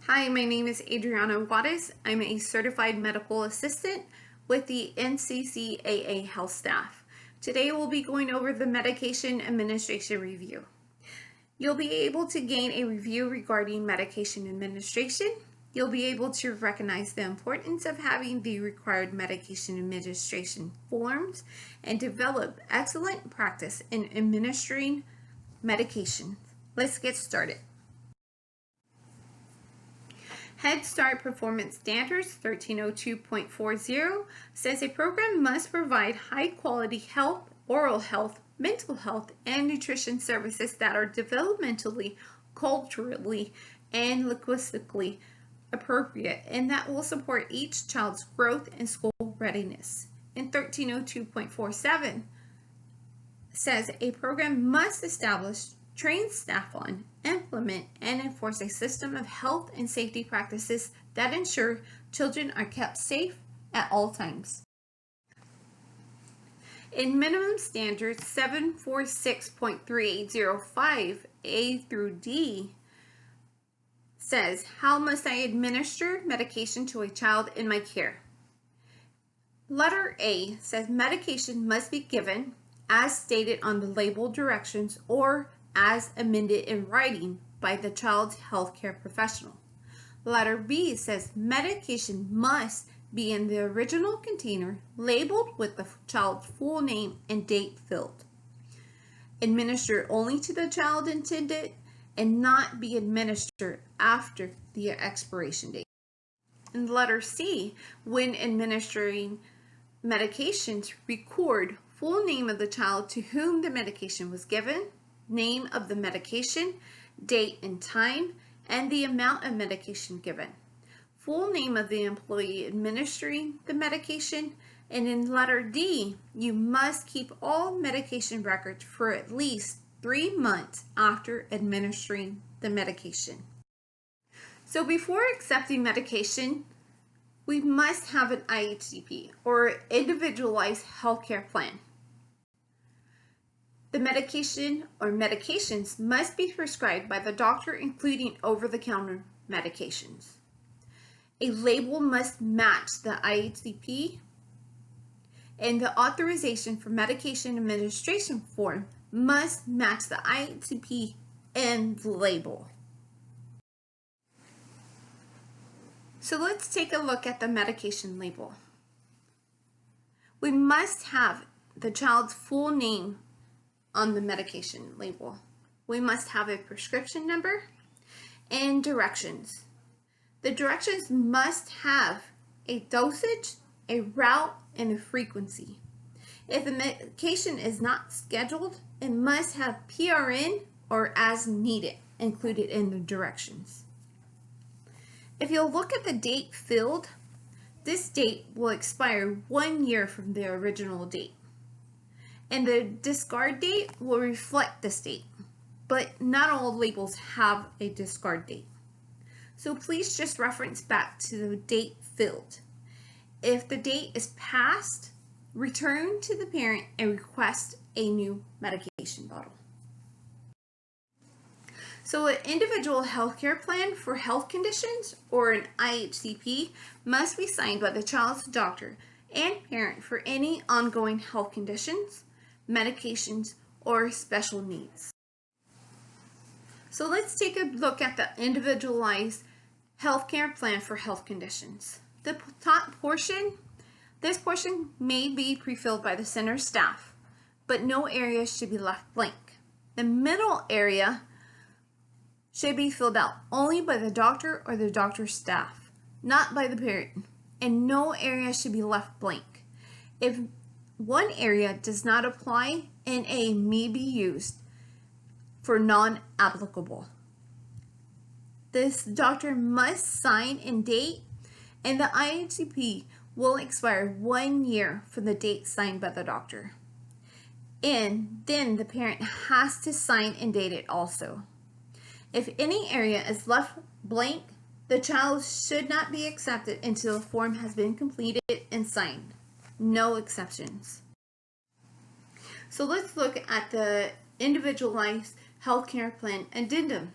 Hi, my name is Adriana Juarez. I'm a certified medical assistant with the NCCAA health staff. Today we'll be going over the medication administration review. You'll be able to gain a review regarding medication administration. You'll be able to recognize the importance of having the required medication administration forms and develop excellent practice in administering medication. Let's get started. Head Start Performance Standards 1302.40 says a program must provide high-quality health, oral health, mental health, and nutrition services that are developmentally, culturally, and linguistically appropriate and that will support each child's growth and school readiness. In 1302.47 says a program must establish, train staff on, implement, and enforce a system of health and safety practices that ensure children are kept safe at all times. In Minimum Standards 746.3805 A through D says, how must I administer medication to a child in my care? Letter A says medication must be given as stated on the label directions or as amended in writing by the child's healthcare professional. Letter B says medication must be in the original container labeled with the child's full name and date filled. Administer only to the child intended and not be administered after the expiration date. And letter C, when administering medications, record full name of the child to whom the medication was given, name of the medication, date and time, and the amount of medication given. Full name of the employee administering the medication, and in letter D, you must keep all medication records for at least 3 months after administering the medication. So before accepting medication, we must have an IHCP or individualized healthcare plan. The medication or medications must be prescribed by the doctor, including over-the-counter medications. A label must match the IHCP, and the authorization for medication administration form must match the IHCP and the label. So let's take a look at the medication label. We must have the child's full name on the medication label. We must have a prescription number and directions. The directions must have a dosage, a route, and a frequency. If the medication is not scheduled, it must have PRN or as needed included in the directions. If you'll look at the date filled, this date will expire 1 year from the original date. And the discard date will reflect this date, but not all labels have a discard date. So please just reference back to the date filled. If the date is passed, return to the parent and request a new medication bottle. So an individual healthcare plan for health conditions or an IHCP must be signed by the child's doctor and parent for any ongoing health conditions, medications, or special needs. So let's take a look at the individualized healthcare plan for health conditions. The top portion, this portion may be pre-filled by the center staff, but no area should be left blank. The middle area should be filled out only by the doctor or the doctor's staff, not by the parent, and no area should be left blank. If one area does not apply, NA may be used for non-applicable. This doctor must sign and date, and the IHCP will expire 1 year from the date signed by the doctor. And then the parent has to sign and date it also. If any area is left blank, the child should not be accepted until the form has been completed and signed. No exceptions. So let's look at the individualized healthcare plan addendum.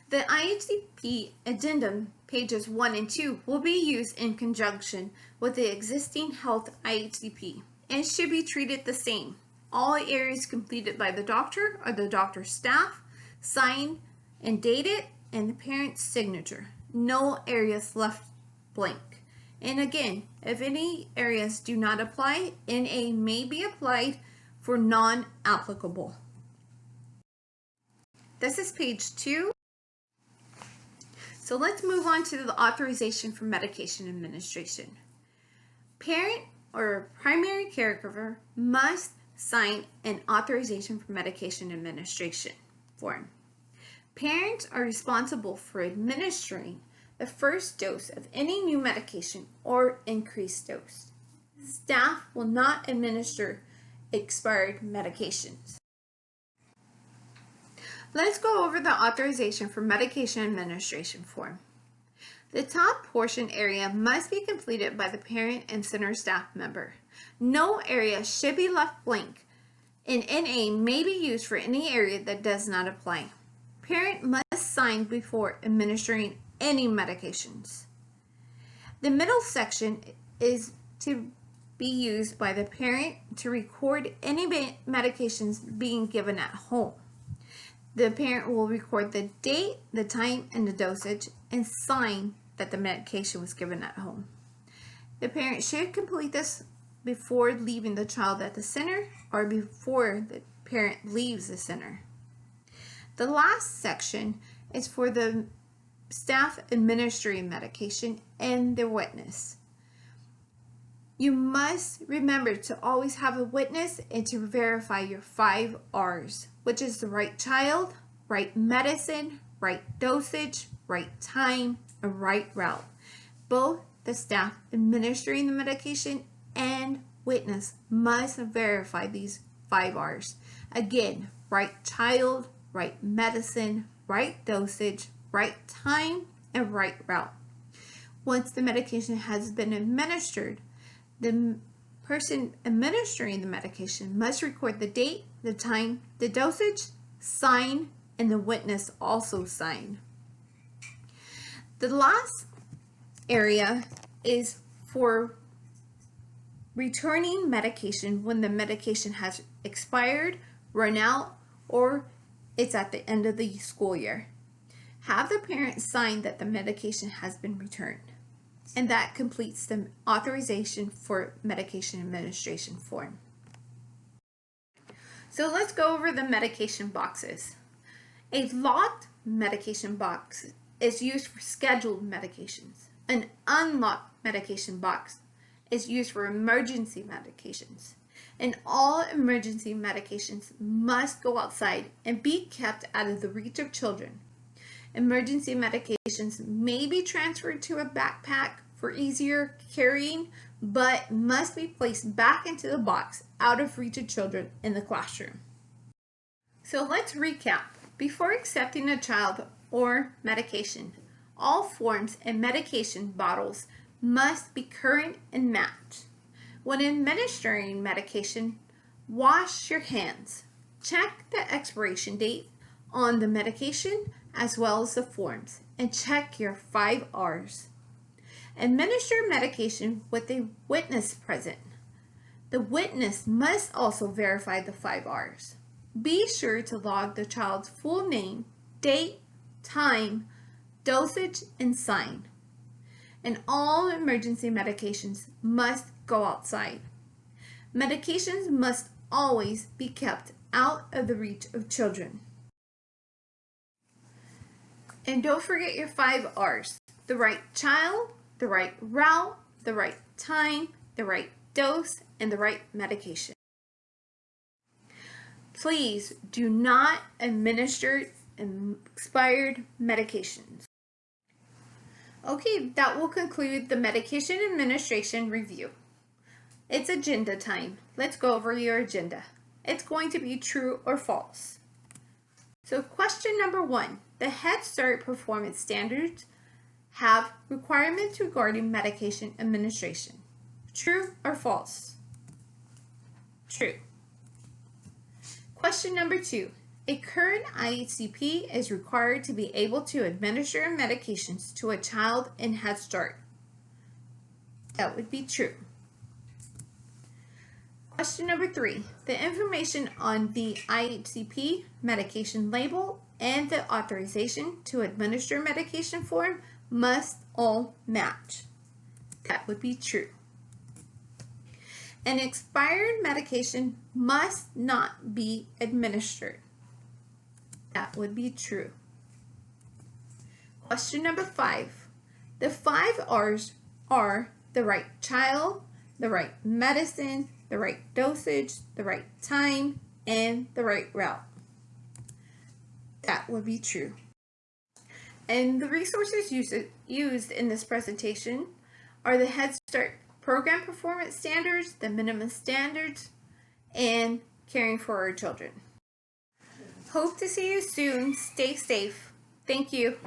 The IHCP addendum, pages 1 and 2, will be used in conjunction with the existing health IHCP and should be treated the same. All areas completed by the doctor or the doctor's staff, signed and dated, and the parent's signature. No areas left blank. And again, if any areas do not apply, NA may be applied for non-applicable. This is page 2. So let's move on to the authorization for medication administration. Parent or primary caregiver must sign an authorization for medication administration form. Parents are responsible for administering the first dose of any new medication or increased dose. Staff will not administer expired medications. Let's go over the authorization for medication administration form. The top portion area must be completed by the parent and center staff member. No area should be left blank, and NA may be used for any area that does not apply. Parent must sign before administering any medications. The middle section is to be used by the parent to record any medications being given at home. The parent will record the date, the time, and the dosage, and sign that the medication was given at home. The parent should complete this before leaving the child at the center or before the parent leaves the center. The last section is for the staff administering medication and the witness. You must remember to always have a witness and to verify your 5 R's, which is the right child, right medicine, right dosage, right time, and right route. Both the staff administering the medication and witness must verify these 5 R's. Again, right child, right medicine, right dosage, right time, and right route. Once the medication has been administered, the person administering the medication must record the date, the time, the dosage, sign, and the witness also sign. The last area is for returning medication when the medication has expired, run out, or it's at the end of the school year. Have the parent sign that the medication has been returned. And that completes the authorization for medication administration form. So let's go over the medication boxes. A locked medication box is used for scheduled medications. An unlocked medication box is used for emergency medications. And all emergency medications must go outside and be kept out of the reach of children. Emergency medications may be transferred to a backpack for easier carrying, but must be placed back into the box out of reach of children in the classroom. So let's recap. Before accepting a child or medication, all forms and medication bottles must be current and matched. When administering medication, wash your hands. Check the expiration date on the medication as well as the forms, and check your 5 R's. Administer medication with a witness present. The witness must also verify the 5 R's. Be sure to log the child's full name, date, time, dosage, and sign. And all emergency medications must go outside. Medications must always be kept out of the reach of children. And don't forget your 5 R's. The right child, the right route, the right time, the right dose, and the right medication. Please do not administer expired medications. Okay, that will conclude the medication administration review. It's agenda time. Let's go over your agenda. It's going to be true or false. So question number 1. The Head Start performance standards have requirements regarding medication administration. True or false? True. Question number 2. A current IHCP is required to be able to administer medications to a child in Head Start. That would be true. Question number 3. The information on the IHCP medication label and the authorization to administer medication form must all match. That would be true. An expired medication must not be administered. That would be true. Question number 5. The 5 R's are the right child, the right medicine, the right dosage, the right time, and the right route. That would be true. And the resources used in this presentation are the Head Start Program Performance Standards, the Minimum Standards, and Caring for Our Children. Hope to see you soon. Stay safe. Thank you.